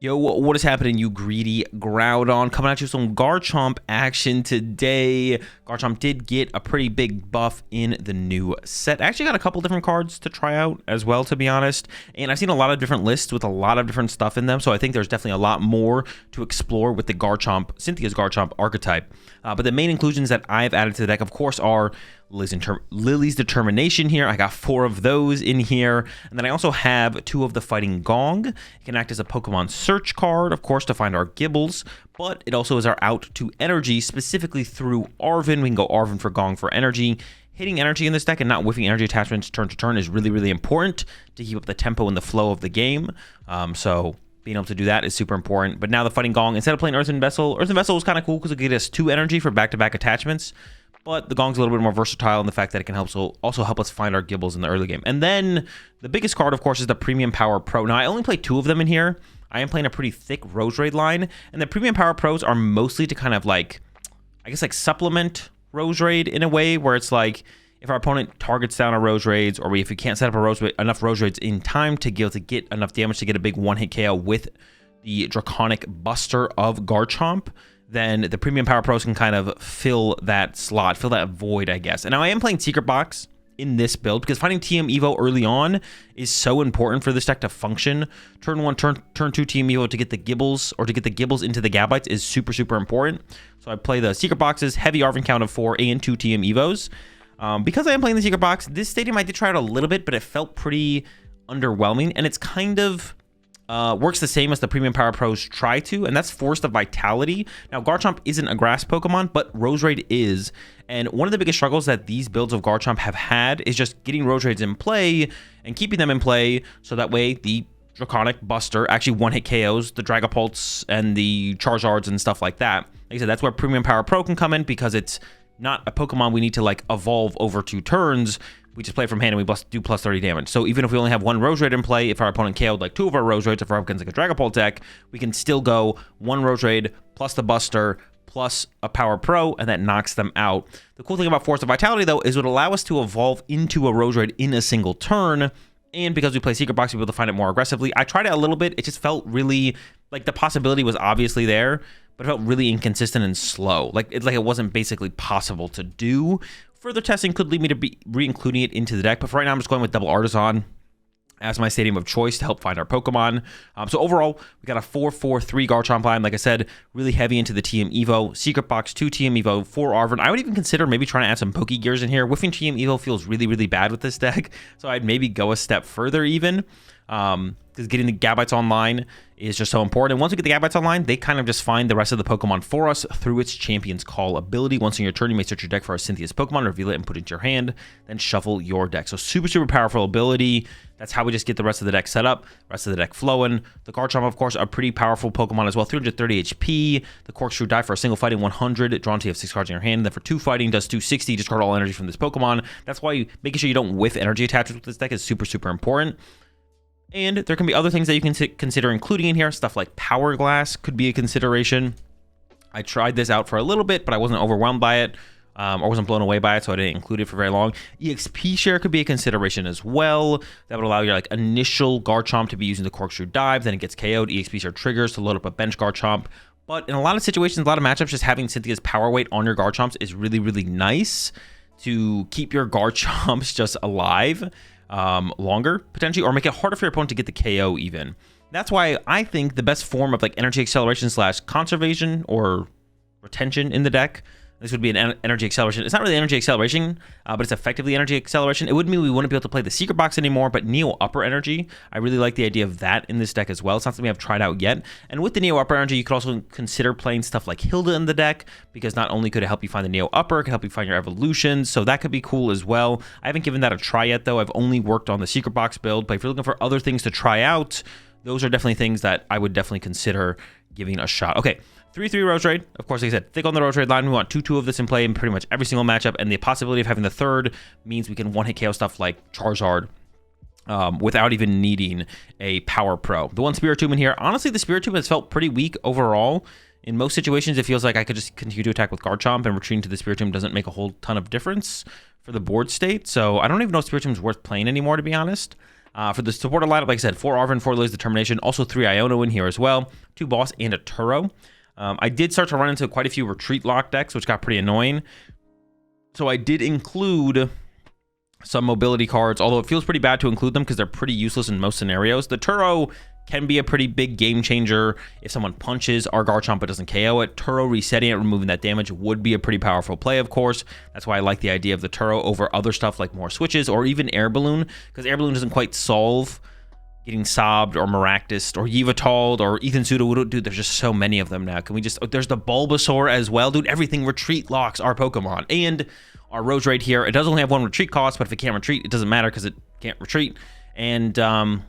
Yo, what is happening, you greedy Groudon? Coming at you with some Garchomp action today. Garchomp did get a pretty big buff in the new set. I actually got a couple different cards to try out as well, to be honest. And I've seen a lot of different lists with a lot of different stuff in them, so I think there's definitely a lot more to explore with the Garchomp, Cynthia's Garchomp archetype. But the main inclusions that I've added to the deck, of course, are Lillie's Determination here. I got 4 of those in here. And then I also have 2 of the Fighting Gong. It can act as a Pokemon search card, of course, to find our Gibles, but it also is our out to energy, specifically through Arven. We can go Arven for Gong for energy. Hitting energy in this deck and not whiffing energy attachments turn to turn is really, really important to keep up the tempo and the flow of the game. So being able to do that is super important. But now the Fighting Gong, instead of playing Earthen Vessel was kind of cool because it gives us 2 energy for back-to-back attachments. But the Gong's a little bit more versatile in the fact that it can also help us find our Gibles in the early game. And then the biggest card, of course, is the Premium Power Pro. Now, I only play 2 of them in here. I am playing a pretty thick Roserade line. And the Premium Power Pros are mostly to kind of like, I guess, like supplement Roserade in a way where it's like, if our opponent targets down our Roserades, or if we can't set up enough Roserades in time to be able to get enough damage to get a big one-hit KO with the Draconic Buster of Garchomp, then the Premium Power Pros can kind of fill that slot, fill that void, I guess. And now I am playing Secret Box in this build because finding TM Evo early on is so important for this deck to function. Turn 1, turn 2 TM Evo to get the Gibles, or to get the Gibles into the Gabites is super, super important. So I play the Secret Boxes, heavy Arven count of 4, and 2 TM Evos. Because I am playing the Secret Box, this stadium I did try it a little bit, but it felt pretty underwhelming, and it's kind of works the same as the Premium Power Pros try to, and that's Force of Vitality. Now, Garchomp isn't a grass Pokemon, but Roserade is, and one of the biggest struggles that these builds of Garchomp have had is just getting Roserades in play and keeping them in play, so that way the Draconic Buster actually one-hit KOs the Dragapults and the Charizards and stuff like that. Like I said, that's where Premium Power Pro can come in, because it's not a Pokemon we need to like evolve over 2 turns. We just play from hand and we do plus 30 damage. So even if we only have 1 Roserade in play, if our opponent KO'd like 2 of our Roserades, if we're up against like a Dragapult deck, we can still go 1 Roserade plus the Buster plus a Power Pro, and that knocks them out. The cool thing about Force of Vitality, though, is it would allow us to evolve into a Roserade in a single turn. And because we play Secret Box, we'll be able to find it more aggressively. I tried it a little bit. It just felt really, like, the possibility was obviously there, but it felt really inconsistent and slow. Like it wasn't basically possible to do. Further testing could lead me to be re-including it into the deck, but for right now I'm just going with double Artazon as my stadium of choice to help find our Pokemon. So overall, we got a 4-4-3 Garchomp line. Like I said, really heavy into the TM Evo. Secret Box, 2 TM Evo, 4 Arven. I would even consider maybe trying to add some Poke Gears in here. Whiffing TM Evo feels really, really bad with this deck, so I'd maybe go a step further even. Because getting the Gabites online is just so important. And once we get the Gabites online, they kind of just find the rest of the Pokemon for us through its Champion's Call ability. Once in your turn, you may search your deck for a Cynthia's Pokemon, reveal it, and put it into your hand, then shuffle your deck. So super, super powerful ability. That's how we just get the rest of the deck set up, rest of the deck flowing. The Garchomp, of course, a pretty powerful Pokemon as well. 330 HP. The Corkscrew die for a single fighting 100. Drawn to you have 6 cards in your hand. Then for 2 fighting, does 260. Discard all energy from this Pokemon. That's why making sure you don't whiff energy attachments with this deck is super, super important. And there can be other things that you can consider including in here. Stuff like Power Glass could be a consideration. I tried this out for a little bit, but I wasn't overwhelmed by it, or wasn't blown away by it, so I didn't include it for very long. EXP share could be a consideration as well. That would allow your like initial Garchomp to be using the Corkscrew dive, then it gets KO'd. EXP share triggers to load up a bench Garchomp. But in a lot of situations, a lot of matchups, just having Cynthia's power weight on your Garchomps is really, really nice to keep your Garchomps just alive longer, potentially, or make it harder for your opponent to get the KO even. That's why I think the best form of like energy acceleration / conservation or retention in the deck, this would be an energy acceleration. It's not really energy acceleration, but it's effectively energy acceleration. It would mean we wouldn't be able to play the Secret Box anymore, but Neo Upper Energy, I really like the idea of that in this deck as well. It's not something we have tried out yet. And with the Neo Upper Energy, you could also consider playing stuff like Hilda in the deck, because not only could it help you find the Neo Upper, it could help you find your evolutions, so that could be cool as well. I haven't given that a try yet, though. I've only worked on the Secret Box build, but if you're looking for other things to try out, those are definitely things that I would definitely consider giving a shot. Okay, 3-3 Roserade. Of course, like I said, thick on the Roserade line. We want 2-2 of this in play in pretty much every single matchup, and the possibility of having the third means we can one-hit KO stuff like Charizard without even needing a Power Pro. The one Spiritomb in here, honestly, the Spiritomb has felt pretty weak overall. In most situations, it feels like I could just continue to attack with Garchomp, and retreating to the Spiritomb doesn't make a whole ton of difference for the board state. So I don't even know if Spiritomb's worth playing anymore, to be honest. For the supporter lineup, like I said, 4 Arven, 4 Lillie's Determination, also 3 Iono in here as well, 2 Boss, and a Turo. I did start to run into quite a few retreat lock decks, which got pretty annoying. So I did include some mobility cards, although it feels pretty bad to include them because they're pretty useless in most scenarios. The Turo can be a pretty big game changer if someone punches our Garchomp but doesn't KO it. Turo resetting it, removing that damage would be a pretty powerful play, of course. That's why I like the idea of the Turo over other stuff like more switches or even Air Balloon, because Air Balloon doesn't quite solve getting sobbed or Maractused or Yveltaled or Ethan Pseudo. Dude, there's just so many of them now. Can we just... there's the Bulbasaur as well. Dude, everything retreat locks our Pokemon. And our Roserade here, it does only have 1 retreat cost, but if it can't retreat, it doesn't matter because it can't retreat. And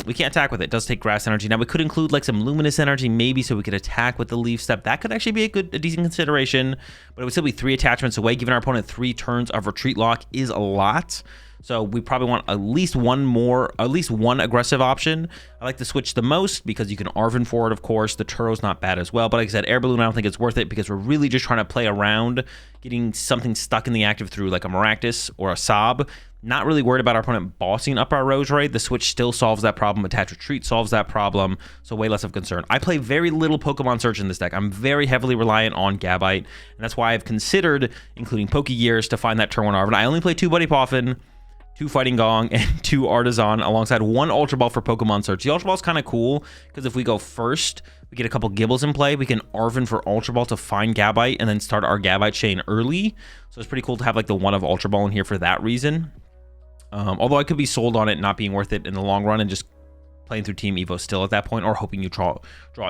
we can't attack with it. It does take grass energy. Now, we could include like some luminous energy maybe so we could attack with the leaf step. That could actually be a decent consideration, but it would still be 3 attachments away. Giving our opponent 3 turns of retreat lock is a lot. So we probably want at least one aggressive option. I like the switch the most because you can Arven for it, of course. The Turo's not bad as well. But like I said, Air Balloon, I don't think it's worth it because we're really just trying to play around getting something stuck in the active through like a Maractus or a Sob. Not really worried about our opponent bossing up our Roserade. The switch still solves that problem. Attach Retreat solves that problem. So way less of concern. I play very little Pokemon Search in this deck. I'm very heavily reliant on Gabite. And that's why I've considered including Pokegears to find that turn 1 Arven. I only play 2 Buddy Poffin, 2 Fighting Gong, and 2 Artazon alongside 1 Ultra Ball for Pokemon Search. The Ultra Ball is kind of cool because if we go first, we get a couple Gibles in play. We can Arven for Ultra Ball to find Gabite and then start our Gabite chain early. So it's pretty cool to have like the 1 of Ultra Ball in here for that reason. Although I could be sold on it not being worth it in the long run and just playing through Team Evo still at that point, or hoping you draw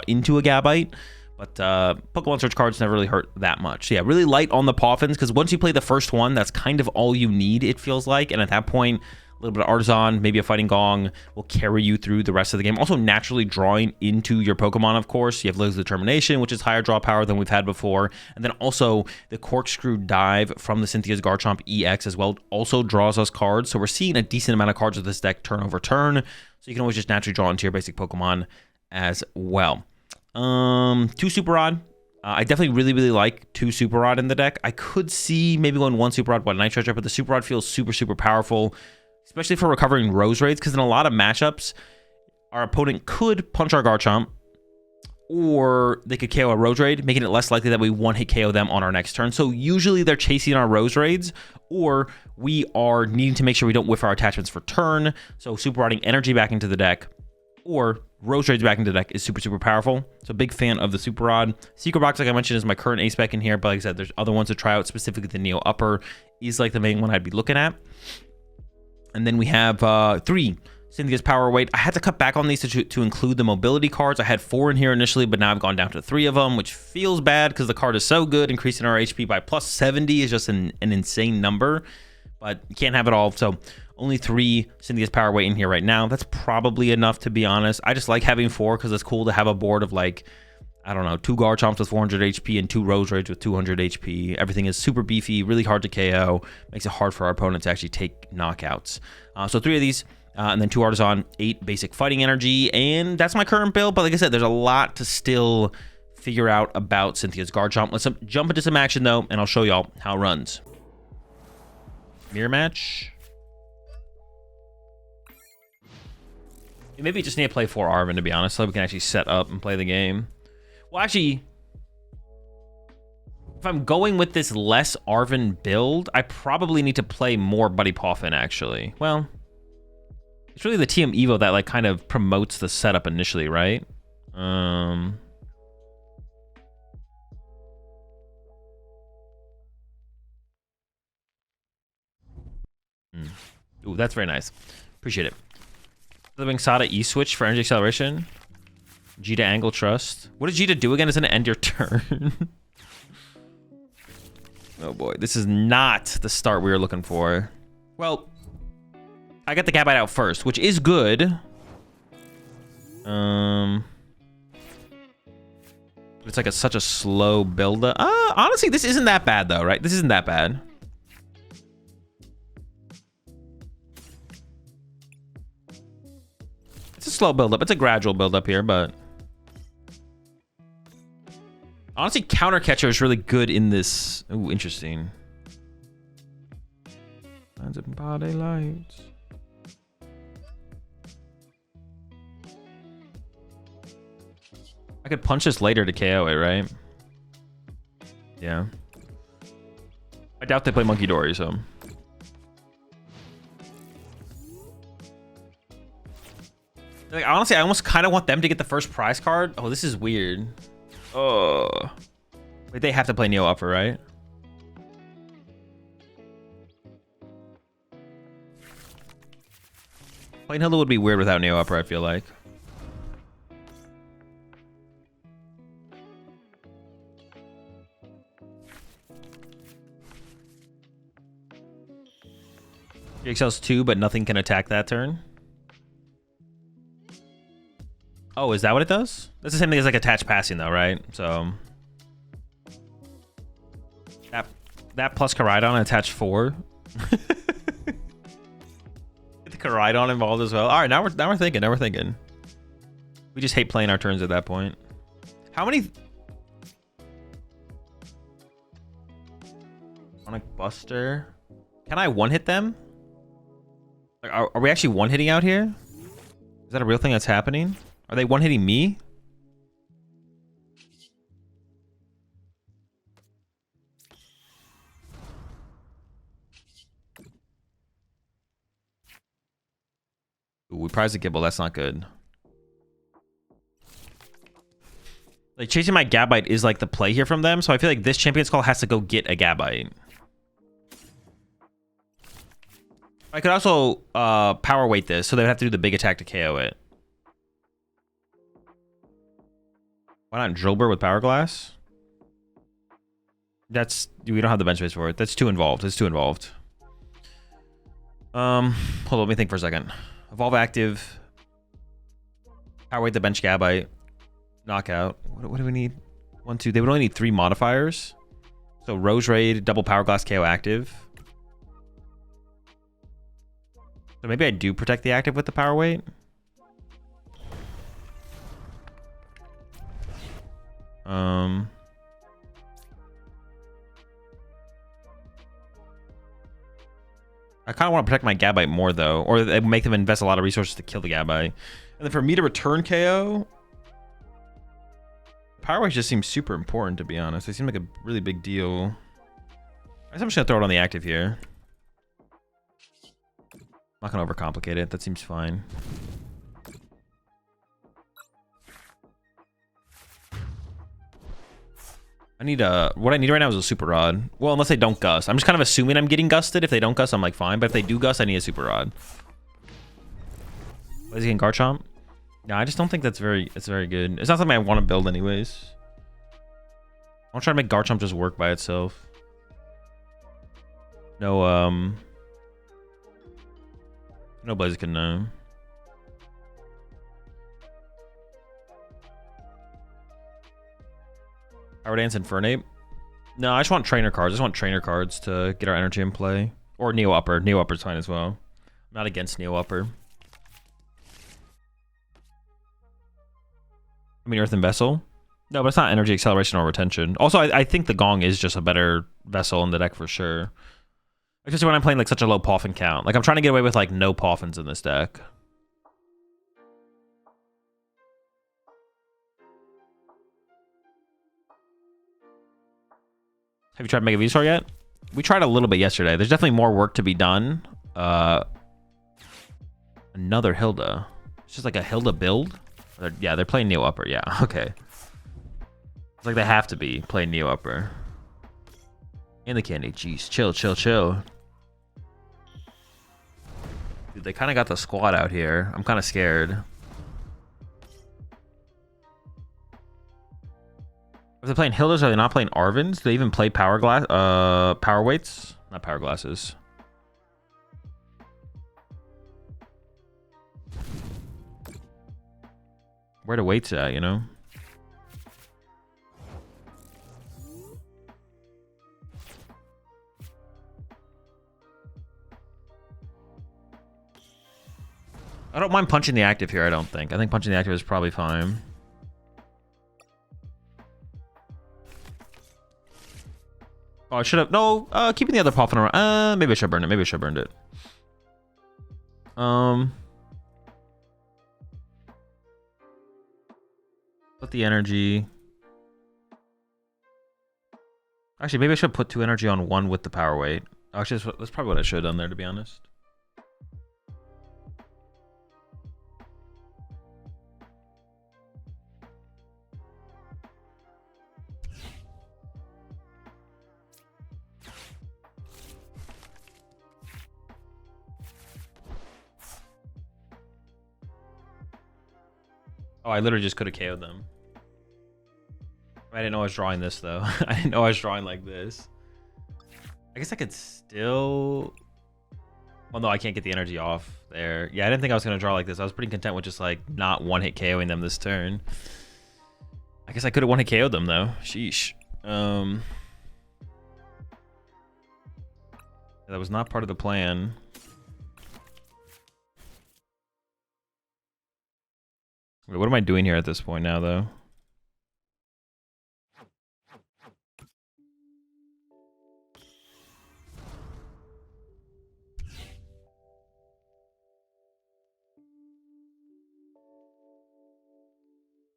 into a Gabite. But Pokemon Search cards never really hurt that much. So yeah, really light on the Poffins, because once you play the first one, that's kind of all you need, it feels like. And at that point, a little bit of Artazon, maybe a Fighting Gong will carry you through the rest of the game. Also naturally drawing into your Pokemon, of course. You have Lillie's Determination, which is higher draw power than we've had before. And then also the Corkscrew Dive from the Cynthia's Garchomp EX as well also draws us cards. So we're seeing a decent amount of cards with this deck turn over turn. So you can always just naturally draw into your basic Pokemon as well. 2 Super Rod. I definitely really like 2 Super Rod in the deck. I could see maybe going 1 Super Rod, 1 Night Treasure, but the Super Rod feels super powerful, especially for recovering Roserades, because in a lot of matchups, our opponent could punch our Garchomp, or they could KO a Roserade, making it less likely that we one-hit KO them on our next turn. So usually they're chasing our Roserades, or we are needing to make sure we don't whiff our attachments for turn. So Super Rodding energy back into the deck, or Roserades back into the deck is super powerful. So big fan of the Super Rod. Secret Box, like I mentioned, is my current ace spec in here, but like I said, there's other ones to try out. Specifically the Neo Upper is like the main one I'd be looking at. And then we have 3 Cynthia's Power Weight. I had to cut back on these to include the mobility cards. I had 4 in here initially, but now I've gone down to 3 of them, which feels bad because the card is so good. Increasing our HP by plus 70 is just an insane number, but you can't have it all. So only 3 Cynthia's Power Weight in here right now. That's probably enough, to be honest. I just like having 4 because it's cool to have a board of like, I don't know, 2 Garchomps with 400 HP and 2 Roserades with 200 HP. Everything is super beefy, really hard to KO. Makes it hard for our opponent to actually take knockouts. So 3 of these, and then 2 Artazon, 8 basic Fighting Energy, and that's my current build. But like I said, there's a lot to still figure out about Cynthia's Garchomp. Let's jump into some action though, and I'll show y'all how it runs. Mirror match. Maybe just need to play 4 Arven, to be honest, so we can actually set up and play the game. Well, actually, if I'm going with this less Arven build, I probably need to play more Buddy Poffin, actually. Well, it's really the TM Evo that like kind of promotes the setup initially, right? Ooh, that's very nice. Appreciate it. Living Sada E-Switch for energy acceleration. G to Angle Trust. What did G to do again? Doesn't it end your turn? Oh boy, this is not the start we were looking for. Well, I got the Gabite out first, which is good. It's like such a slow build up. Honestly, this isn't that bad though, right? This isn't that bad. It's a slow build up. It's a gradual build up here, but honestly, Counter Catcher is really good in this. Ooh, interesting. Lines up body lights. I could punch this later to KO it, right? Yeah. I doubt they play Monkey Dory, so. Like, honestly, I almost kind of want them to get the first prize card. Oh, this is weird. Oh. Wait, they have to play Neo Upper, right? Playing Hilda would be weird without Neo Upper, I feel like. He excels 2, but nothing can attack that turn. Oh, is that what it does? That's the same thing as like attached passing though, right? So that plus Koraidon attached 4. Get the Koraidon involved as well. All right, now we're thinking. We just hate playing our turns at that point. How many? Sonic Buster. Can I one hit them? Like, are we actually one hitting out here? Is that a real thing that's happening? Are they one hitting me? Ooh, we prize a Gible. That's not good. Like chasing my Gabite is like the play here from them, so I feel like this Champion's Call has to go get a Gabite. I could also power weight this, so they would have to do the big attack to KO it. Why not Drilbur with Power Glass? We don't have the bench space for it. That's too involved. It's too involved. Hold on, let me think for a second. Evolve active. Power weight the bench Gabite. Knockout. What do we need? 1, 2. They would only need 3 modifiers. So Roserade, double Power Glass, KO active. So maybe I do protect the active with the power weight. I kind of want to protect my Gabite more though, or make them invest a lot of resources to kill the Gabite. And then for me to return KO, power weight just seems super important, to be honest. They seem like a really big deal. I guess I'm just gonna throw it on the active here. I'm not gonna overcomplicate it. That seems fine. I need what I need right now is a super rod. Well, unless they don't gust. I'm just kind of assuming I'm getting gusted. If they don't gust, I'm like fine. But if they do gust, I need a super rod. What is he getting Garchomp? No, I just don't think it's very good. It's not something I want to build anyways. I'll try to make Garchomp just work by itself. No, no Blaziken, no. Power Dance and Fernape? No, I just want trainer cards. I just want trainer cards to get our energy in play. Or Neo Upper. Neo Upper's fine as well. I'm not against Neo Upper. I mean, Earthen Vessel? No, but it's not energy acceleration or retention. Also, I think the Gong is just a better vessel in the deck for sure. Especially when I'm playing like such a low Poffin count. Like I'm trying to get away with like no Poffins in this deck. Have you tried Mega V-Star yet? We tried a little bit yesterday. There's definitely more work to be done. Another Hilda. It's just like a Hilda build. Yeah, they're playing Neo Upper. Yeah, okay. It's like they have to be playing Neo Upper. And the candy. Jeez, chill. Dude, they kind of got the squad out here. I'm kind of scared. If they're playing Hildas, are they not playing Arvens? Do they even play Power Weights? Not Power Glasses. Where the weights at, you know? I don't mind punching the active here, I don't think. I think punching the active is probably fine. Oh, I should have... No, keeping the other Poffin around. Maybe I should have burned it. Maybe I should have burned it. Put the energy. Actually, maybe I should put 2 energy on 1 with the power weight. Actually, that's probably what I should have done there, to be honest. Oh, I literally just could have KO'd them. I didn't know I was drawing this, though. I didn't know I was drawing like this. I guess I could still... Well, no, I can't get the energy off there. Yeah, I didn't think I was going to draw like this. I was pretty content with just, like, not one-hit KOing them this turn. I guess I could have one-hit KO'd them, though. Sheesh. That was not part of the plan. Wait, what am I doing here at this point now, though?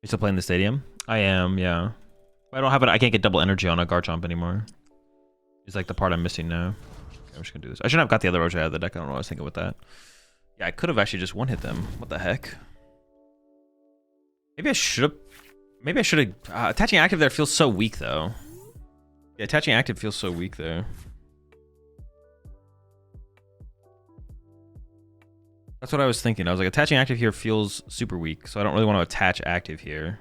You still playing the stadium? I am, yeah. I don't have it. I can't get double energy on a Garchomp anymore. It's like the part I'm missing now. Okay, I'm just gonna do this. I shouldn't have got the other Roserade out of the deck. I don't know what I was thinking with that. Yeah, I could have actually just one-hit them. What the heck? Maybe I should have... Maybe I should have... attaching active there feels so weak, though. Yeah, attaching active feels so weak there. That's what I was thinking. I was like, attaching active here feels super weak, so I don't really want to attach active here.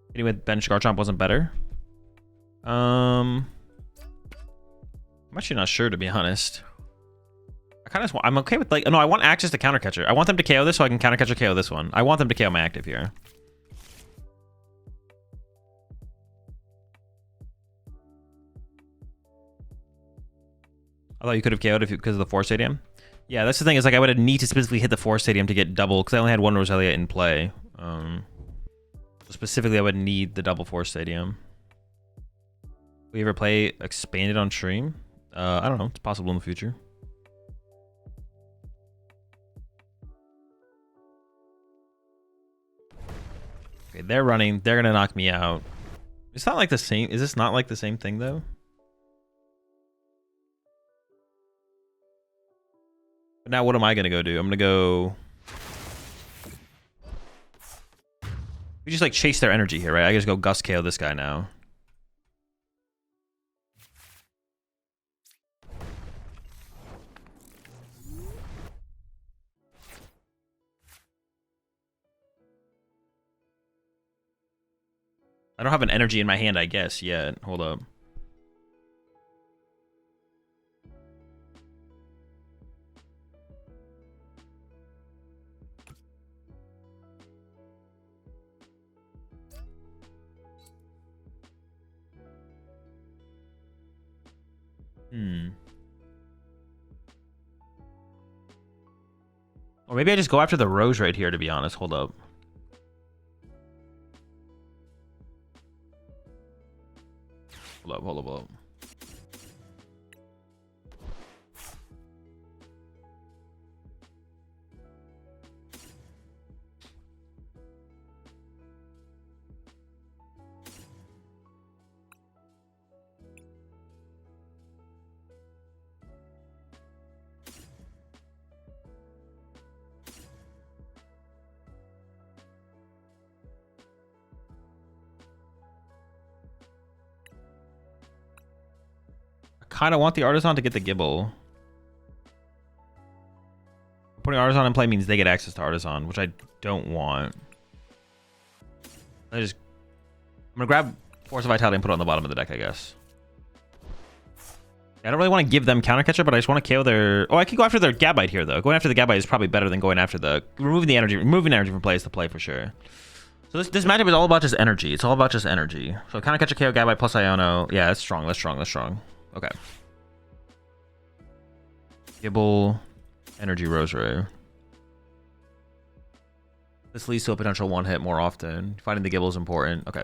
Hitting with bench Garchomp wasn't better. I'm actually not sure, to be honest. I kind of I'm okay with, like, no, I want access to counter catcher. I want them to KO this so I can counter catcher KO this one. I want them to KO my active here. I thought you could have KO'd if because of the 4 stadium. Yeah, that's the thing, is like I would have need to specifically hit the 4 stadium to get double, because I only had 1 Roselia in play. Specifically, I would need the double 4 stadium. Will you ever play expanded on stream? I don't know. It's possible in the future. Okay, they're running. They're gonna knock me out. It's not like the same. Is this not like the same thing though? But now what am I gonna go do? I'm gonna go. We just like chase their energy here, right? I just go Gust KO this guy now. I don't have an energy in my hand, I guess, yet. Hold up. Or maybe I just go after the Rose right here, to be honest. Hold up. Hold up. Kind of want the Artazon to get the Gible. Putting Artazon in play means they get access to Artazon, which I don't want. I'm gonna grab Force of Vitality and put it on the bottom of the deck, I guess. I don't really want to give them counter catcher, but I just want to KO their... Oh, I could go after their Gabite here, though. Going after the Gabite is probably better than going after the... Removing energy from play is the play for sure. So this matchup is all about just energy. It's all about just energy. So counter catcher KO Gabite plus Iono. Yeah, that's strong. That's strong. Okay. Gible, energy Roserade. This leads to a potential one hit more often. Finding the Gible is important. Okay.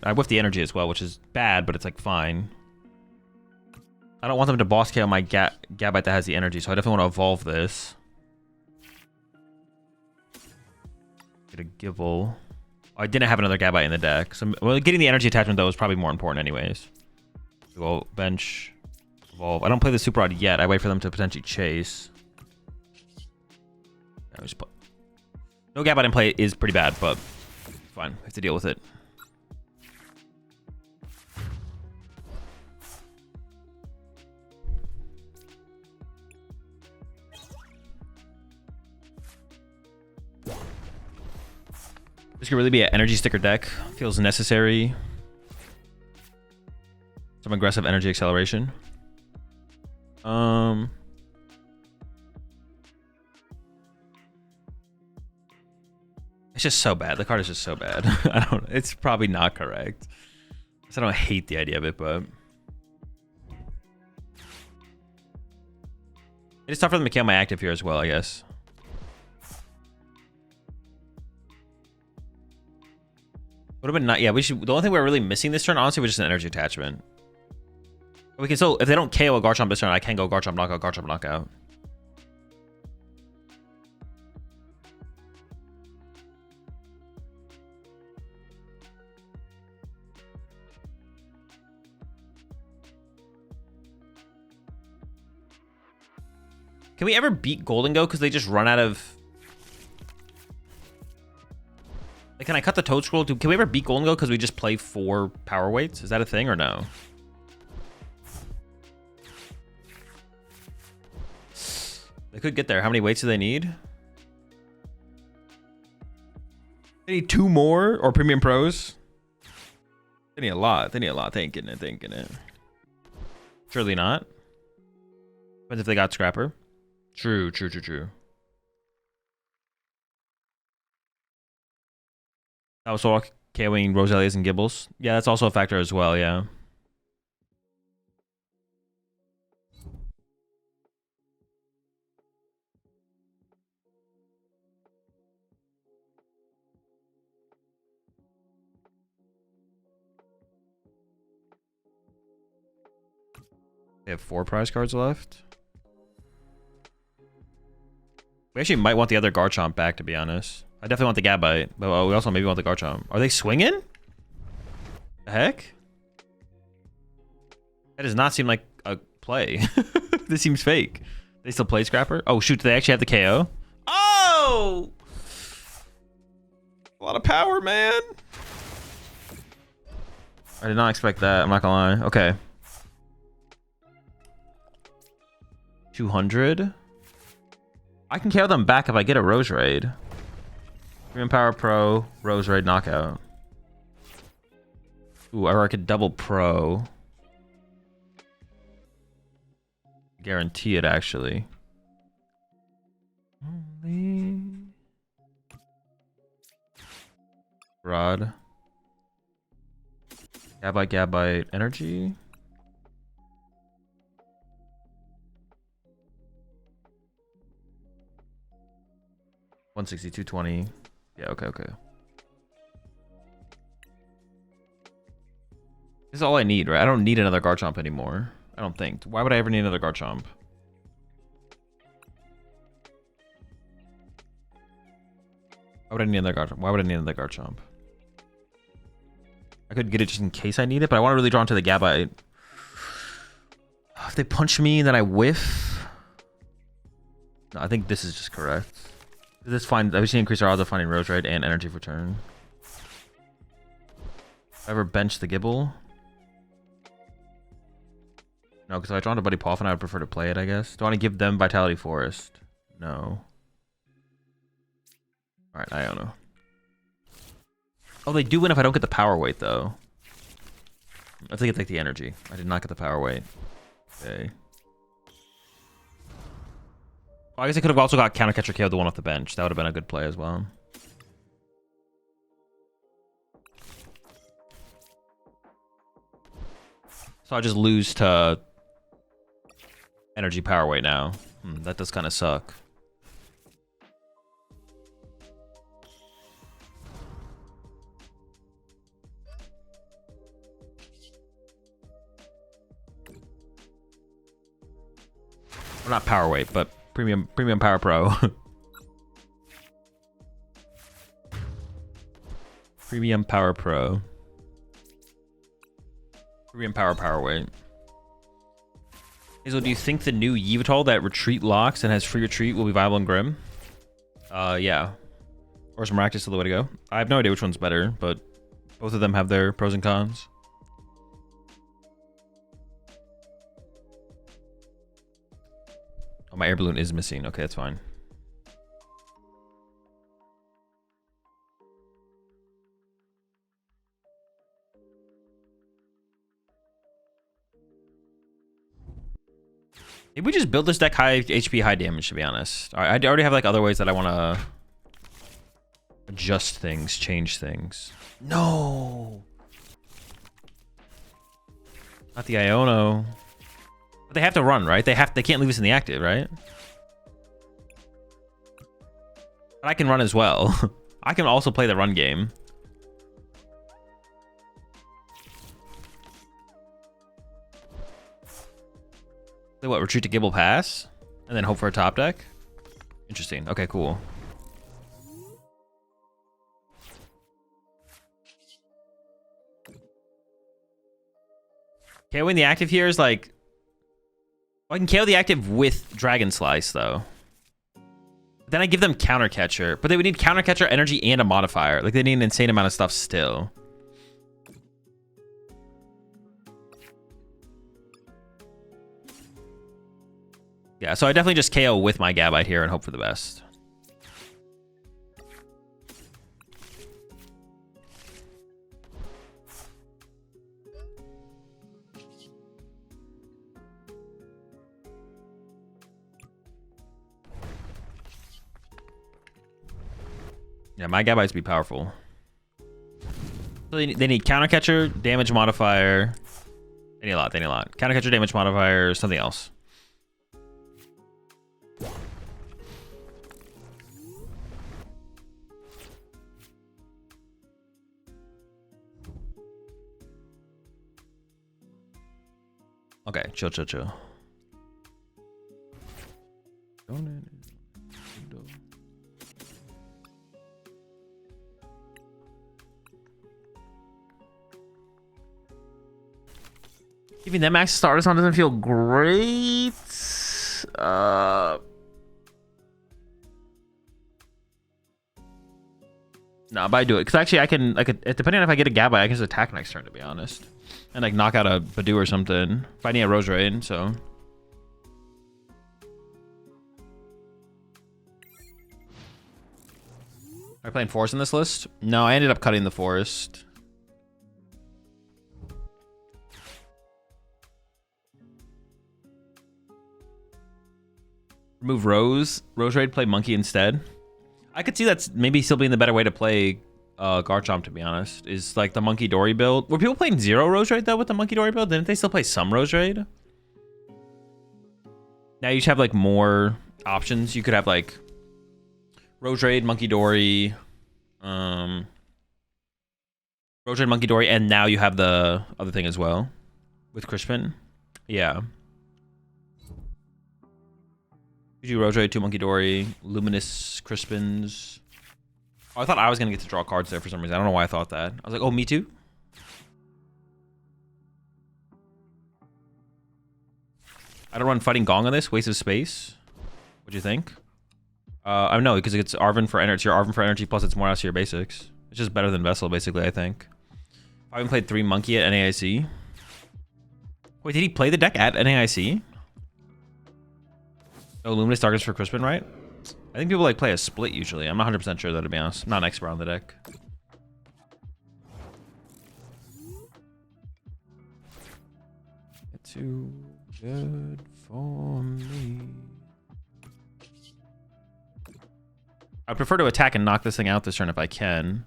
I whiffed the energy as well, which is bad, but it's like fine. I don't want them to boss KO my Gabite that has the energy, so I definitely want to evolve this. Get a Gible. Oh, I didn't have another Gabite in the deck. So, well, getting the energy attachment, though, is probably more important anyways. Go bench. Evolve. I don't play the Super Rod yet. I wait for them to potentially chase. No Gabite in play is pretty bad, but fine. I have to deal with it. This could really be an energy sticker deck. Feels necessary. Some aggressive energy acceleration. It's just so bad. The card is just so bad. It's probably not correct. So I don't hate the idea of it, but it's tough for them to kill my active here as well, I guess. Would have been not. Yeah, we should. The only thing we're really missing this turn, honestly, was just an energy attachment. We can still, if they don't KO a Garchomp this turn, I can go Garchomp knockout, Garchomp knockout. Can we ever beat Golden Go because they just run out of... Like, can I cut the Toad Scroll? Can we ever beat Golden Go because we just play 4 power weights? Is that a thing or no? They could get there. How many weights do they need? They need 2 more or Premium Pros? They need a lot. They need a lot. They ain't getting it. They ain't getting it. Surely not. Depends if they got Scrapper. True. That was all KOing Roselias and Gibles. Yeah, that's also a factor as well, yeah. They have 4 prize cards left. We actually might want the other Garchomp back, to be honest. I definitely want the Gabite, but we also maybe want the Garchomp. Are they swinging? The heck? That does not seem like a play. This seems fake. They still play Scrapper? Oh, shoot. Do they actually have the KO? Oh! A lot of power, man. I did not expect that. I'm not gonna lie. Okay. 200. I can KO them back if I get a Roserade. Premium Power Pro, Roserade knockout. Ooh, or I could double Pro. Guarantee it, actually. Rod. Gabite, energy. $160, $220. Yeah, okay. This is all I need, right? I don't need another Garchomp anymore. I don't think. Why would I ever need another Garchomp? Why would I need another Garchomp? I could get it just in case I need it, but I want to really draw into the Gabite. If they punch me, then I whiff. No, I think this is just correct. This is fine. I wish you increase our odds of finding Roserade and energy for turn. If I ever bench the Gible? No, because if I draw into Buddy Poffin, I would prefer to play it, I guess. Do I want to give them Vitality Forest? No. Alright, Iono. Oh, they do win if I don't get the power weight, though. I think it's like the energy. I did not get the power weight. Okay. Well, I guess I could have also got Counter Catcher KO the one off the bench. That would have been a good play as well. So I just lose to energy power weight now. That does kind of suck. Well, not power weight, but premium Power Pro. Premium Power Pro. Premium Power weight. Azul, do you think the new Yveltal that retreat locks and has free retreat will be viable in Grim? Yeah. Or is Maractus still the way to go? I have no idea which one's better, but both of them have their pros and cons. Oh, my air balloon is missing. Okay, that's fine. Maybe we just build this deck high HP, high damage, to be honest. I already have like other ways that I want to adjust things, change things. No! Not the Iono. But they have to run, right? They can't leave us in the active, right? But I can run as well. I can also play the run game. What, retreat to Gible pass? And then hope for a top deck? Interesting. Okay, cool. KOing the active here is like... I can KO the active with Dragon Slice, though. Then I give them Counter Catcher. But they would need Counter Catcher, Energy, and a modifier. Like, they need an insane amount of stuff still. Yeah, so I definitely just KO with my Gabite here and hope for the best. Yeah, my Gabites be powerful. So they need Counter Catcher, damage modifier. They need a lot, they need a lot. Counter Catcher, damage modifier, something else. Okay, chill. Giving them access to Artazon doesn't feel great. No, but I do it because actually I can depending on if I get a Gabite, I can just attack next turn, to be honest. And like knock out a Badu or something. If I need a Roserade, so. Am I playing Forest in this list? No, I ended up cutting the Forest. Remove Roserade, play Monkey instead. I could see that's maybe still being the better way to play Garchomp, to be honest, is like the Monkey Dory build. Were people playing zero Roserade though with the Monkey Dory build? Didn't they still play some Roserade? Now you just have like more options. You could have like Roserade, Monkey Dory, Roserade, Monkey Dory, and now you have the other thing as well with Crispin. Yeah. You do Roserade, 2 Monkey Dory, Luminous Crispins. Oh, I thought I was going to get to draw cards there for some reason. I don't know why I thought that. I was like, oh, me too? I don't run Fighting Gong on this. Waste of space. What'd you think? I know, because it's Arven for energy. It's your Arven for energy, plus it's more out of your basics. It's just better than Vessel, basically, I think. I haven't played 3 Monkey at NAIC. Wait, did he play the deck at NAIC? Oh, Luminous Darkness for Crispin, right? I think people like play a split usually. I'm not 100% sure though, to be honest. I'm not an expert on the deck. It's too good for me. I'd prefer to attack and knock this thing out this turn if I can.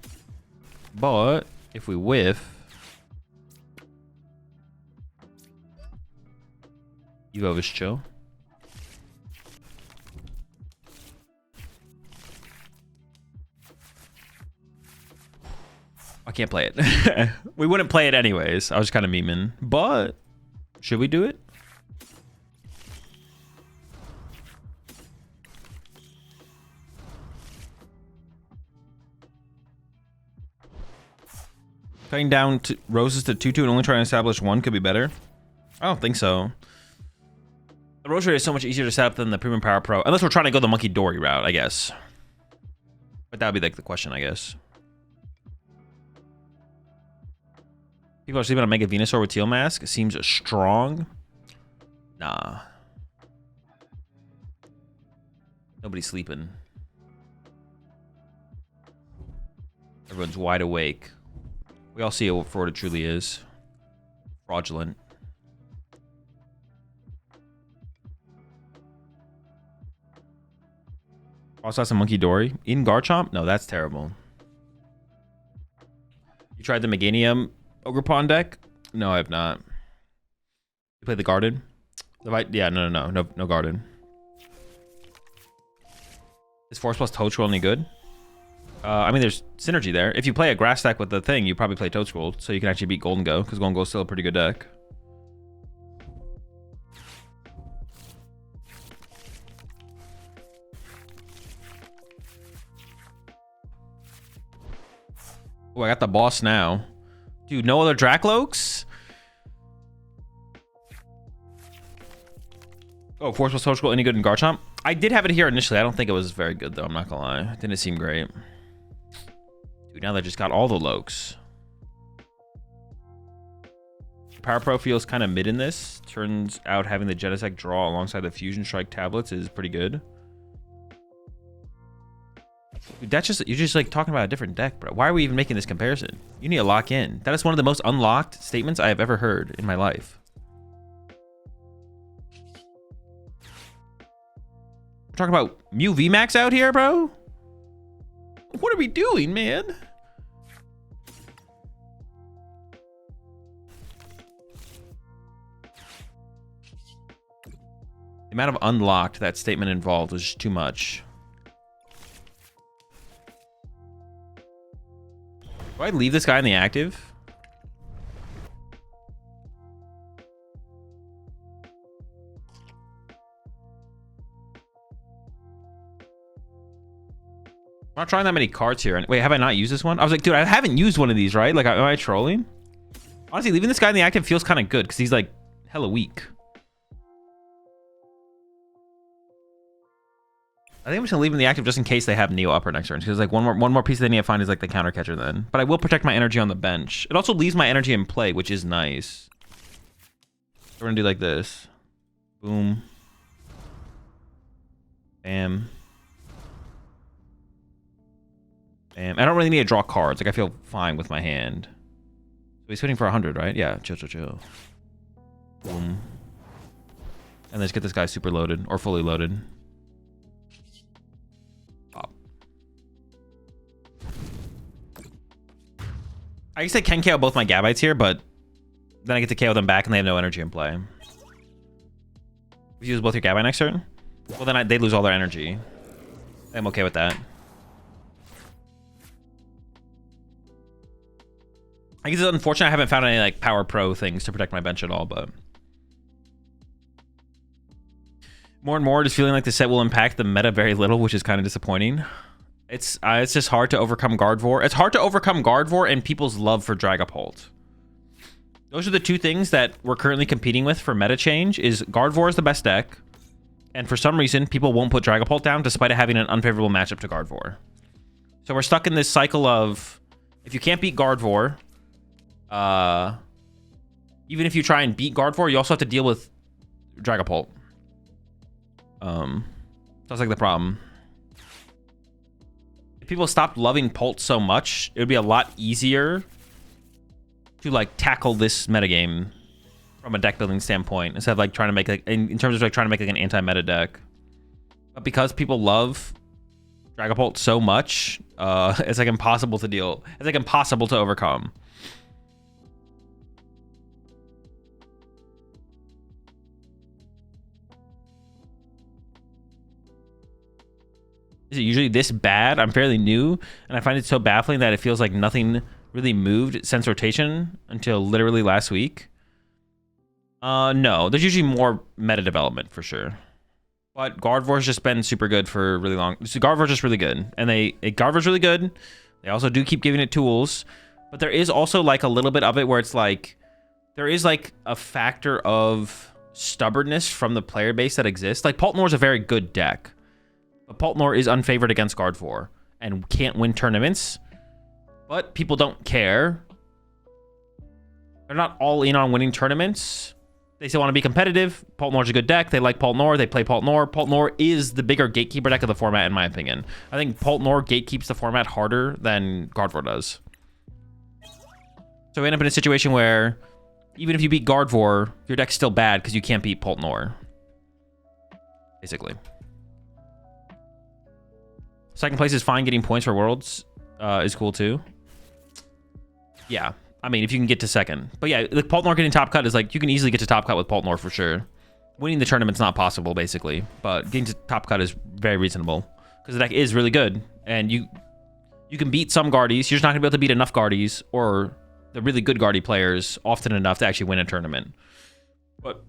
But if we whiff, Evo is chill. I can't play it. We wouldn't play it anyways. I was kind of memeing. But should we do it? Cutting down roses to 2-2 and only trying to establish one could be better. I don't think so. The Roserade is so much easier to set up than the Premium Power Pro. Unless we're trying to go the Monkey Dory route, I guess. But that would be like the question, I guess. People are sleeping on Mega Venusaur with Teal Mask. It seems strong. Nah. Nobody's sleeping. Everyone's wide awake. We all see it for what it truly is. Fraudulent. Also has some Monkey Dory. In Garchomp? No, that's terrible. You tried the Meganium Ogre Pond deck? No, I have not. You played the Garden? Yeah, no Garden. Is Force Plus Toad Scroll any good? I mean, there's synergy there. If you play a grass deck with the thing, you probably play Toad Scroll, so you can actually beat Golden Go, because Golden Go is still a pretty good deck. Oh, I got the boss now. Dude, no other Dracloaks? Oh, Force Plus Toad Scroll any good in Garchomp? I did have it here initially. I don't think it was very good, though. I'm not gonna lie. It didn't seem great. Dude, now they just got all the Lokes. Power Pro feels kind of mid in this. Turns out having the Genesect draw alongside the Fusion Strike tablets is pretty good. Dude, that's just, you're just like talking about a different deck, bro. Why are we even making this comparison? You need to lock in. That is one of the most unlocked statements I have ever heard in my life. We're talking about Mew VMAX out here, bro? What are we doing, man? The amount of unlocked that statement involved was just too much. Do I leave this guy in the active? I'm not trying that many cards here. Wait, have I not used this one? I was like, dude, I haven't used one of these, right? Like, am I trolling? Honestly, leaving this guy in the active feels kind of good because he's like hella weak. I think I'm just gonna leave him in the active just in case they have Neo upper next turn. Because like one more piece they need to find is like the counter catcher then. But I will protect my energy on the bench. It also leaves my energy in play, which is nice. We're gonna do like this. Boom. Bam. Bam. I don't really need to draw cards. Like I feel fine with my hand. So he's hitting for 100, right? Yeah. Chill. Boom. And let's get this guy super loaded or fully loaded. I guess I can KO both my Gabites here, but then I get to KO them back and they have no energy in play. If you use both your Gabite next turn, well then they lose all their energy. I'm okay with that. I guess it's unfortunate I haven't found any like Power Pro things to protect my bench at all, but more and more just feeling like the set will impact the meta very little, which is kind of disappointing. It's just hard to overcome Gardevoir. It's hard to overcome Gardevoir and people's love for Dragapult. Those are the two things that we're currently competing with for meta change. Is Gardevoir is the best deck, and for some reason people won't put Dragapult down despite it having an unfavorable matchup to Gardevoir. So we're stuck in this cycle of if you can't beat Gardevoir, even if you try and beat Gardevoir, you also have to deal with Dragapult. That's like the problem. People stopped loving Pult so much, it would be a lot easier to like tackle this metagame from a deck building standpoint instead of like trying to make like in terms of like trying to make like an anti-meta deck. But because people love Dragapult so much, it's like impossible to deal. It's like impossible to overcome. Is it usually this bad? I'm fairly new, and I find it so baffling that it feels like nothing really moved since rotation until literally last week. No, there's usually more meta development for sure. But Gardevoir's just been super good for really long. So Gardevoir's just really good, and Gardevoir's really good. They also do keep giving it tools. But there is also like a little bit of it where it's like there is like a factor of stubbornness from the player base that exists. Like Paltnor is a very good deck, but Paltnor is unfavored against Guard 4 and can't win tournaments. But people don't care. They're not all in on winning tournaments. They still want to be competitive. Paltnor's a good deck. They like Paltnor. They play Paltnor. Paltnor is the bigger gatekeeper deck of the format, in my opinion. I think Paltnor gatekeeps the format harder than Guard 4 does. So we end up in a situation where even if you beat Guard 4, your deck's still bad because you can't beat Paltnor. Basically. Second place is fine. Getting points for Worlds is cool too. Yeah. I mean, if you can get to second. But yeah, like Paltnor getting top cut is like, you can easily get to top cut with Paltnor for sure. Winning the tournament's not possible, basically. But getting to top cut is very reasonable. Because the deck is really good. And you can beat some Guardies. You're just not going to be able to beat enough Guardies or the really good Guardie players often enough to actually win a tournament. But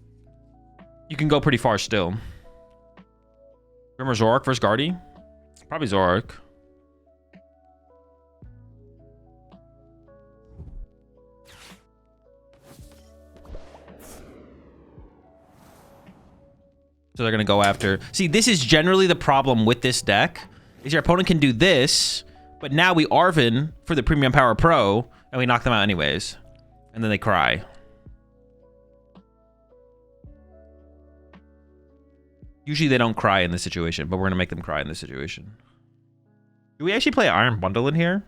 you can go pretty far still. Remember Zoroark versus Guardie? Probably Zoroark. So they're going to go after... See, this is generally the problem with this deck. Is your opponent can do this, but now we Arven for the Premium Power Pro, and we knock them out anyways. And then they cry. Usually they don't cry in this situation, but we're going to make them cry in this situation. Do we actually play Iron Bundle in here?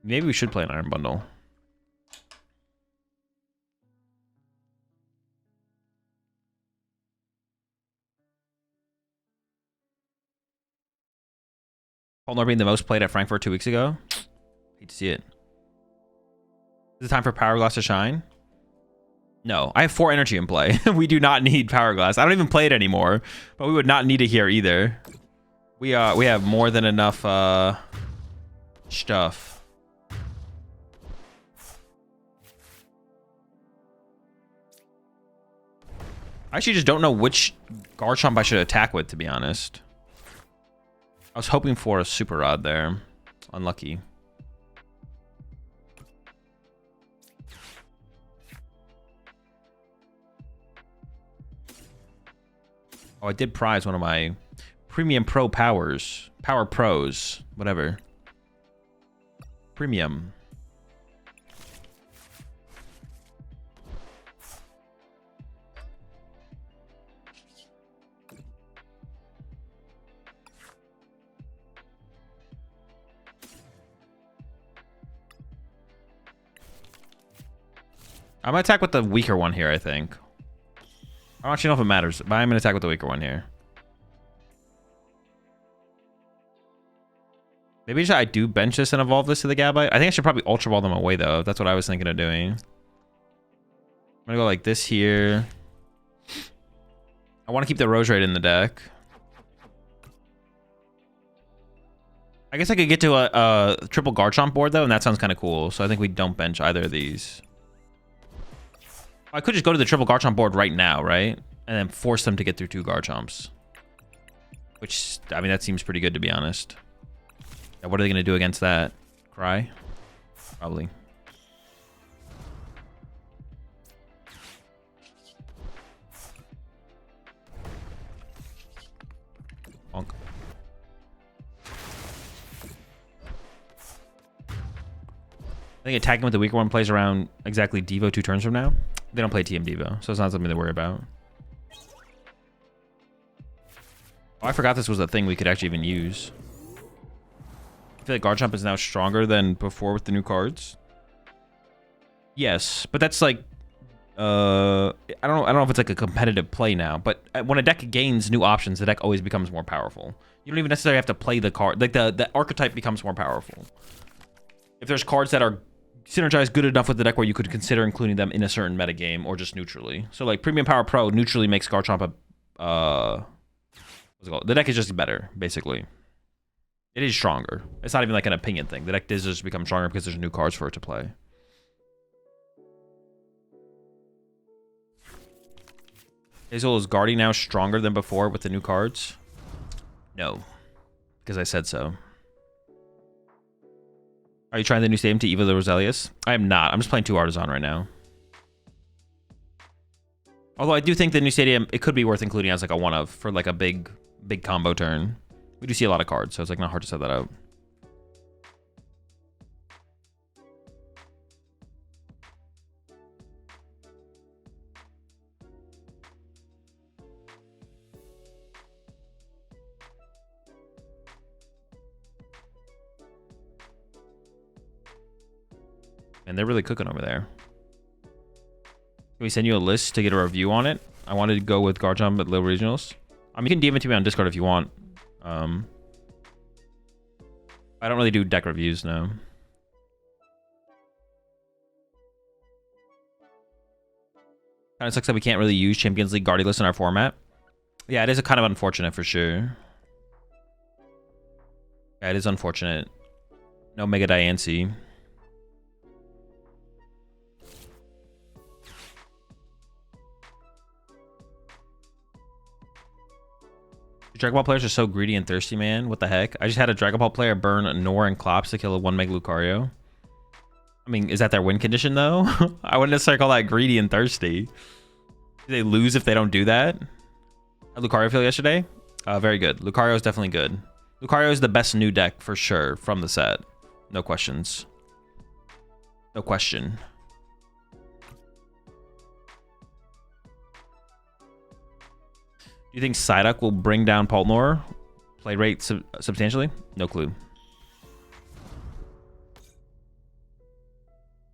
Maybe we should play an Iron Bundle. Paltnor being the most played at Frankfurt 2 weeks ago. Hate to see it. Is it time for Power Glass to shine? No, I have 4 energy in play. We do not need Power Glass. I don't even play it anymore, but we would not need it here either. We have more than enough stuff. I actually just don't know which Garchomp I should attack with, to be honest. I was hoping for a Super Rod there. Unlucky. Oh, I did prize one of my Premium Power Pros, whatever. Premium. I'm gonna attack with the weaker one here, I think. I don't actually know if it matters, but I'm gonna attack with the weaker one here. Maybe I do bench this and evolve this to the Gabite. I think I should probably Ultra Ball them away, though. That's what I was thinking of doing. I'm gonna go like this here. I want to keep the Roserade in the deck. I guess I could get to a triple Garchomp board, though, and that sounds kind of cool. So I think we don't bench either of these. I could just go to the triple Garchomp board right now, right? And then force them to get through 2 Garchomps. Which, I mean, that seems pretty good, to be honest. Yeah, what are they going to do against that? Cry? Probably. Bonk. I think attacking with the weaker one plays around exactly Devo 2 turns from now. They don't play TM Devo, so it's not something to worry about. Oh, I forgot this was a thing we could actually even use. I feel like Garchomp is now stronger than before with the new cards. Yes, but that's like... I don't know if it's like a competitive play now, but when a deck gains new options, the deck always becomes more powerful. You don't even necessarily have to play the card. Like the archetype becomes more powerful. If there's cards that are synergize good enough with the deck where you could consider including them in a certain metagame or just neutrally. So like Premium Power Pro neutrally makes Garchomp a what's it called? The deck is just better, basically. It is stronger. It's not even like an opinion thing. The deck does just become stronger because there's new cards for it to play. Azul, is Guardy now stronger than before with the new cards? No. Because I said so. Are you trying the new stadium to Evo the Roselias? I am not. I'm just playing 2 Artazon right now. Although I do think the new stadium, it could be worth including as like a one-of for like a big combo turn. We do see a lot of cards, so it's like not hard to set that out. And they're really cooking over there. Can we send you a list to get a review on it? I wanted to go with Garchomp at Little Regionals. I mean, you can DM it to me on Discord if you want. I don't really do deck reviews, no. Kind of sucks that we can't really use Champions League Guardiolus in our format. Yeah, it is kind of unfortunate for sure. Yeah, it is unfortunate. No Mega Diancie. Dragon Ball players are so greedy and thirsty, man. What the heck? I just had a Dragon Ball player burn Nor and Klops to kill a 1 Meg Lucario. I mean, is that their win condition, though? I wouldn't necessarily call that greedy and thirsty. Do they lose if they don't do that? How did Lucario feel yesterday? Very good. Lucario is definitely good. Lucario is the best new deck, for sure, from the set. No questions. No question. Do you think Psyduck will bring down Paltnor play rate substantially? No clue.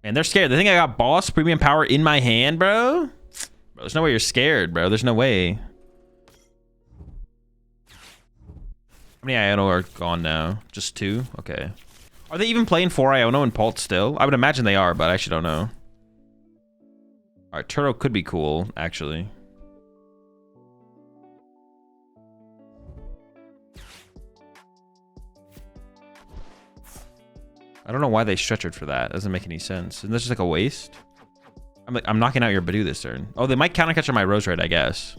Man, they're scared. They think I got Boss Premium Power in my hand, bro? Bro, there's no way you're scared, bro. There's no way. How many Iono are gone now? Just 2? Okay. Are they even playing 4 Iono and Palt still? I would imagine they are, but I actually don't know. Alright, Turo could be cool, actually. I don't know why they stretchered for that. It doesn't make any sense. Isn't this just like a waste? I'm knocking out your Badoo this turn. Oh, they might counter catch on my Roserade, I guess.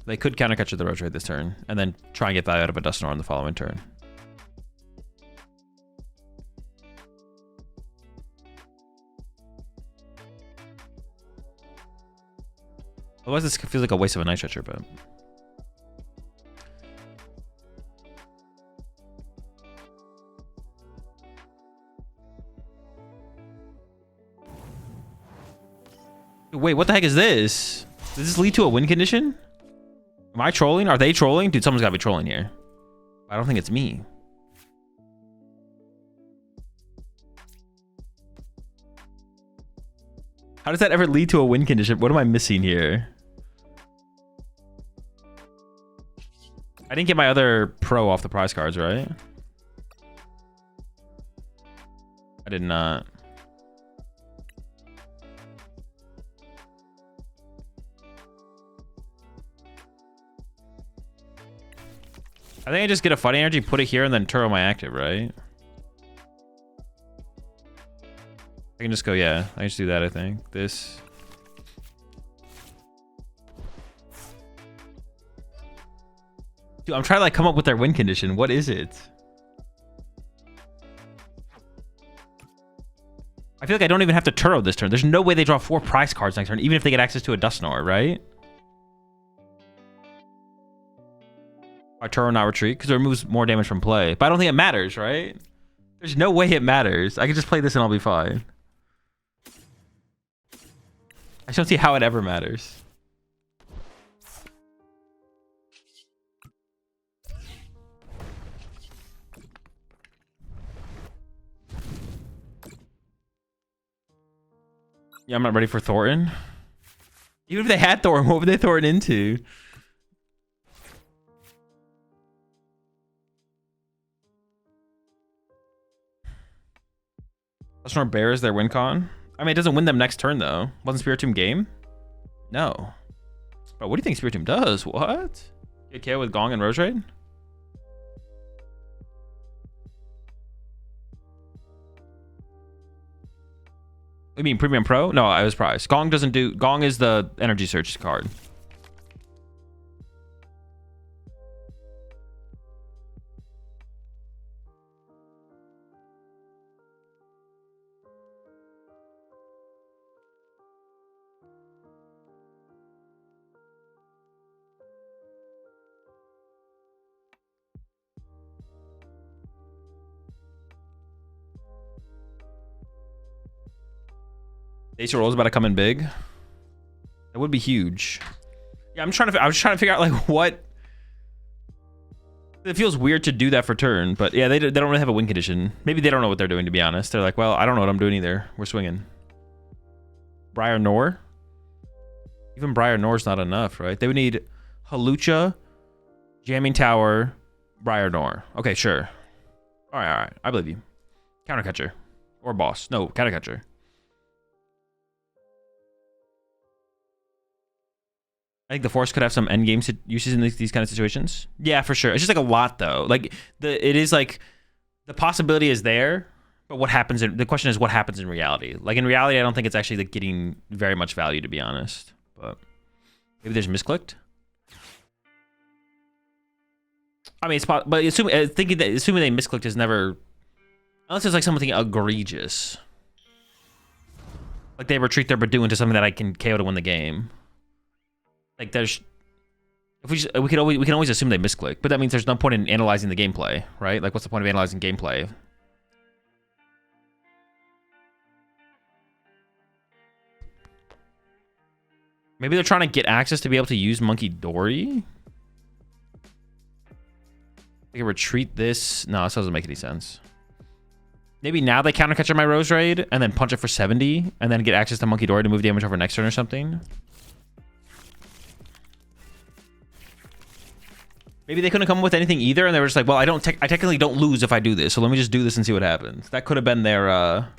They could counter catch the Roserade this turn, and then try and get value out of a Dusknoir on the following turn. Otherwise, this feels like a waste of a Night Stretcher, but... Wait, what the heck is this? Does this lead to a win condition? Am I trolling? Are they trolling? Dude, someone's gotta be trolling here. I don't think it's me. How does that ever lead to a win condition? What am I missing here? I didn't get my other pro off the prize cards, right? I did not. I think I just get a Fighting Energy, put it here, and then Turo my active, right? I can just go, yeah. I can just do that, I think. This. Dude, I'm trying to like come up with their win condition. What is it? I feel like I don't even have to Turo this turn. There's no way they draw 4 prize cards next turn, even if they get access to a Dusknoir, right? Our Turo not retreat because it removes more damage from play. But I don't think it matters, right? There's no way it matters. I can just play this and I'll be fine. I just don't see how it ever matters. Yeah, I'm not ready for Thornton. Even if they had Thornton, what would they Thornton into? Dusknoir bears their win con. I mean, it doesn't win them next turn, though. Wasn't Spiritomb game? No. But what do you think Spiritomb does? What? Get KO with Gong and Roserade? You mean Premium Pro? No, I was prize. Gong doesn't do... Gong is the Energy Search card. Base roll is about to come in big. That would be huge. Yeah, I was trying to figure out like what. It feels weird to do that for turn, but yeah, they don't really have a win condition. Maybe they don't know what they're doing, to be honest. They're like, well, I don't know what I'm doing either. We're swinging. Briar Nor. Even Briar Nor's not enough, right? They would need Halucha, Jamming Tower, Briar Nor. Okay, sure. All right. I believe you. Countercatcher. Or boss. No, countercatcher. I think the Force could have some endgame uses in these kind of situations. Yeah, for sure. It's just like a lot, though. Like, it is like, the possibility is there, but what happens the question is what happens in reality. Like, in reality, I don't think it's actually like getting very much value, to be honest. But maybe there's misclicked. I mean, but assuming they misclicked is never, unless it's like something egregious, like they retreat their Badoo into something that I can KO to win the game. Like there's, if we can always assume they misclick, but that means there's no point in analyzing the gameplay, right? Like, what's the point of analyzing gameplay? Maybe they're trying to get access to be able to use Monkey Dory. They can retreat this. No, this doesn't make any sense. Maybe now they countercatcher my Roserade and then punch it for 70 and then get access to Monkey Dory to move damage over next turn or something. Maybe they couldn't come up with anything either, and they were just like, well, I technically don't lose if I do this, so let me just do this and see what happens. That could have been their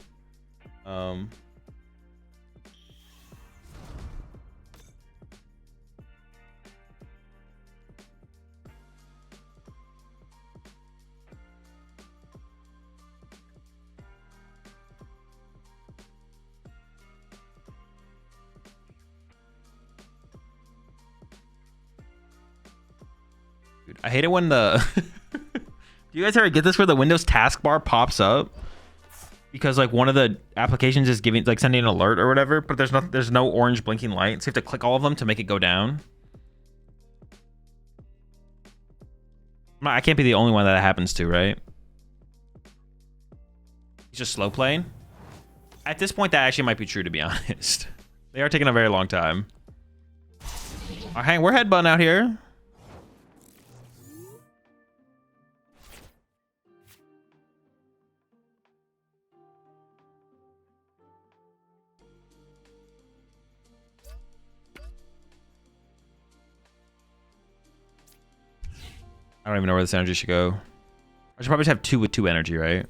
Dude, I hate it when the do you guys ever get this where the Windows taskbar pops up because like one of the applications is giving like sending an alert or whatever, but there's no orange blinking light, so you have to click all of them to make it go down. I can't be the only one that happens to, right? He's just slow playing. At this point, that actually might be true, to be honest. They are taking a very long time. All right, we're headbutting out here. I don't even know where this energy should go. I should probably just have 2 with 2 energy, right? And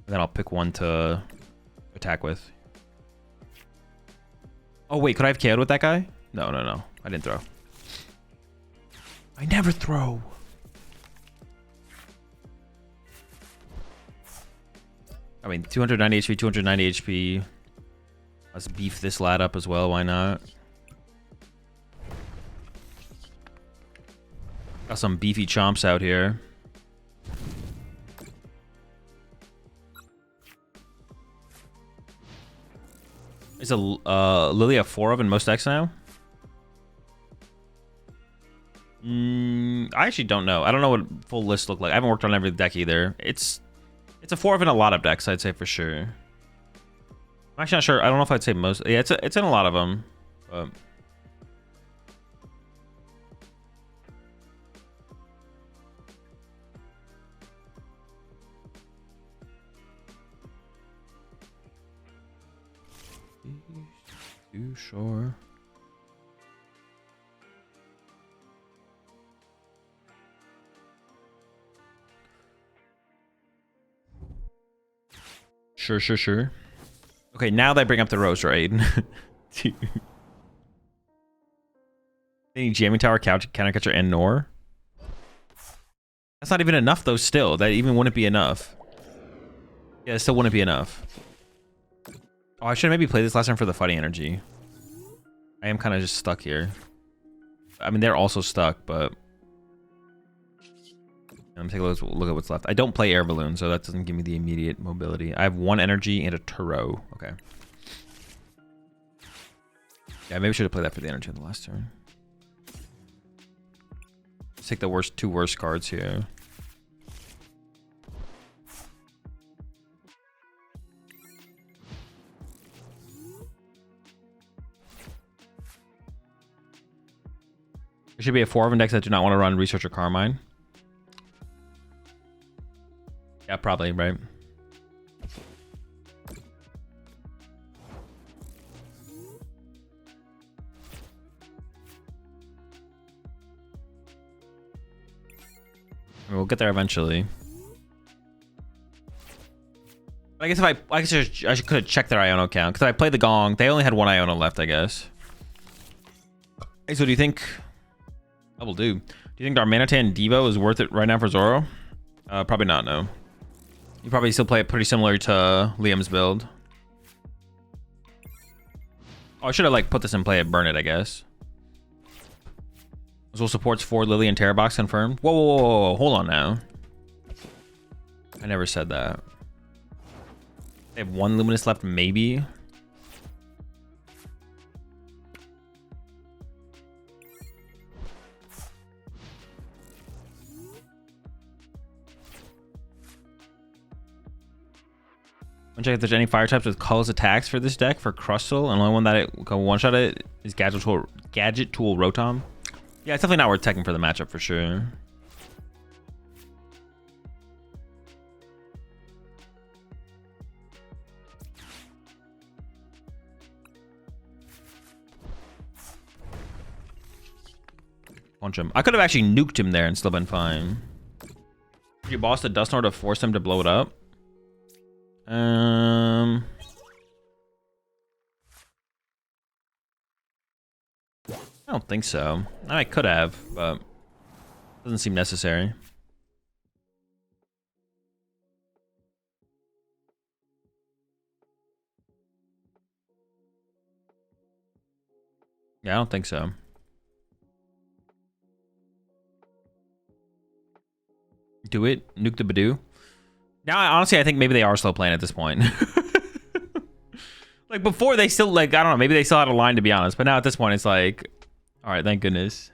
then I'll pick 1 to attack with. Oh, wait. Could I have KO'd with that guy? No. I didn't throw. I never throw. I mean, 290 HP, 290 HP. Let's beef this lad up as well. Why not? Got some beefy chomps out here. Is a Lillie a 4 of in most decks now? I actually don't know. I don't know what full lists look like. I haven't worked on every deck either. It's a 4 of in a lot of decks, I'd say for sure. I'm actually not sure. I don't know if I'd say most. Yeah, it's in a lot of them. But sure. Sure. Okay, now they bring up the Roserade. They need Jamming Tower, Countercatcher, and Nor. That's not even enough, though, still. That even wouldn't be enough. Yeah, it still wouldn't be enough. Oh, I should maybe play this last time for the Fighting Energy. I am kind of just stuck here. I mean, they're also stuck, but let me take a look at what's left. I don't play Air Balloon, so that doesn't give me the immediate mobility. I have 1 energy and a Turo. Okay. Yeah, maybe I should have played that for the energy in the last turn. Let's take the 2 worst cards here. should be a 4 of index that do not want to run Research or Carmine. Yeah, probably, right? We'll get there eventually. I guess if I could have checked their Iono count, because I played the Gong. They only had one Iono left, I guess. Hey, so do you think... Double do. Do you think Darmanitan Devo is worth it right now for Zoro? Probably not, no. You probably still play it pretty similar to Liam's build. Oh, I should have like put this in play at Burn It, I guess. Azul supports 4 Lillie and Terra Box confirmed. Whoa, whoa, whoa, whoa, hold on now. I never said that. They have 1 Luminous left, maybe. I'm check if there's any fire types with colorless attacks for this deck for Crustle, and the only one that it can one-shot it is Gadget Tool Rotom. Yeah, it's definitely not worth teching for the matchup for sure. Punch him. I could have actually nuked him there and still been fine. You boss the Dusknoir to force him to blow it up. I don't think so. I could have, but doesn't seem necessary. Yeah, I don't think so. Do it. Nuke the Badoo. Now, honestly, I think maybe they are slow playing at this point. Like before, they still like, I don't know, maybe they still had a line, to be honest. But now at this point, it's like, all right, thank goodness.